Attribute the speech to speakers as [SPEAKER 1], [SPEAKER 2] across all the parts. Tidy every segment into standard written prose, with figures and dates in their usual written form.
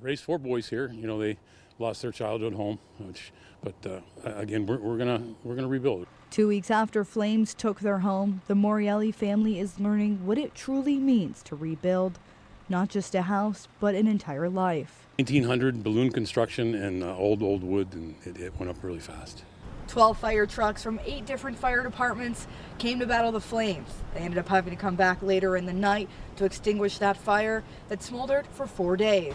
[SPEAKER 1] raised 4 boys here. You know, they lost their childhood home, but again, we're gonna rebuild.
[SPEAKER 2] 2 weeks after flames took their home, the Morelli family is learning what it truly means to rebuild, not just a house, but an entire life.
[SPEAKER 1] 1900 balloon construction and old wood, and it went up really fast.
[SPEAKER 3] 12 fire trucks from 8 different fire departments came to battle the flames. They ended up having to come back later in the night to extinguish that fire that smoldered for 4 days.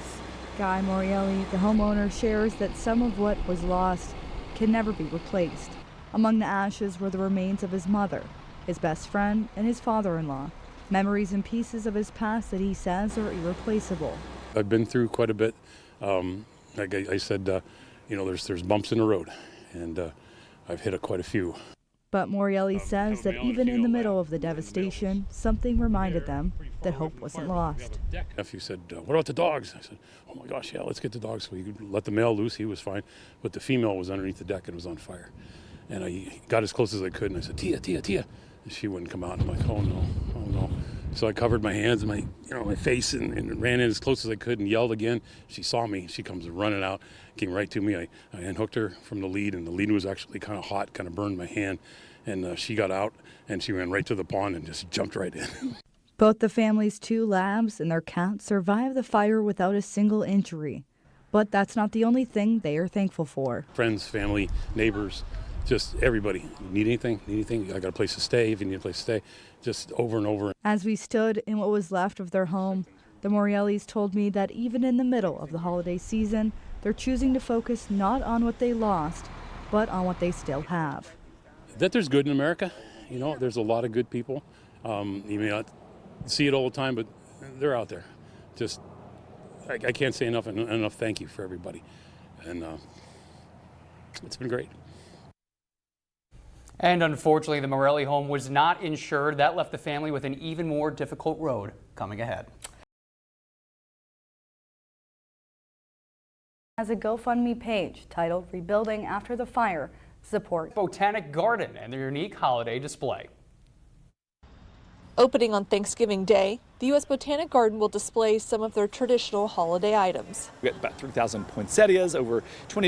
[SPEAKER 2] Guy Morelli, the homeowner, shares that some of what was lost can never be replaced. Among the ashes were the remains of his mother, his best friend, and his father-in-law. Memories and pieces of his past that he says are irreplaceable.
[SPEAKER 1] I've been through quite a bit. Like I said, you know, there's bumps in the road, and I've hit quite a few.
[SPEAKER 2] But Morelli says that even in the middle of the devastation, something reminded them that hope wasn't lost.
[SPEAKER 1] Nephew said, what about the dogs? I said, oh my gosh, yeah, let's get the dogs. We could let the male loose, he was fine, but the female was underneath the deck and was on fire. And I got as close as I could, and I said, Tia, Tia, Tia. And she wouldn't come out. I'm like, oh no, oh no. So I covered my hands and my face and ran in as close as I could and yelled again. She saw me. She comes running out, came right to me. I unhooked her from the lead, and the lead was actually kind of hot, kind of burned my hand. And she got out, and she ran right to the pond and just jumped right in.
[SPEAKER 2] Both the family's 2 labs and their cat survived the fire without a single injury. But that's not the only thing they are thankful for.
[SPEAKER 1] Friends, family, neighbors, just everybody. Need anything? I got a place to stay. If you need a place to stay, just over and over.
[SPEAKER 2] As we stood in what was left of their home, the Morellis told me that even in the middle of the holiday season, they're choosing to focus not on what they lost, but on what they still have.
[SPEAKER 1] That there's good in America. You know, there's a lot of good people. You may not see it all the time, but they're out there. Just, I can't say enough thank you for everybody. And it's been great.
[SPEAKER 4] And unfortunately, the Morelli home was not insured. That left the family with an even more difficult road coming ahead.
[SPEAKER 2] Has a GoFundMe page titled Rebuilding After the Fire. Support
[SPEAKER 4] Botanic Garden and their unique holiday display.
[SPEAKER 5] Opening on Thanksgiving Day, the U.S. Botanic Garden will display some of their traditional holiday items.
[SPEAKER 6] We got about 3,000 poinsettias, over 20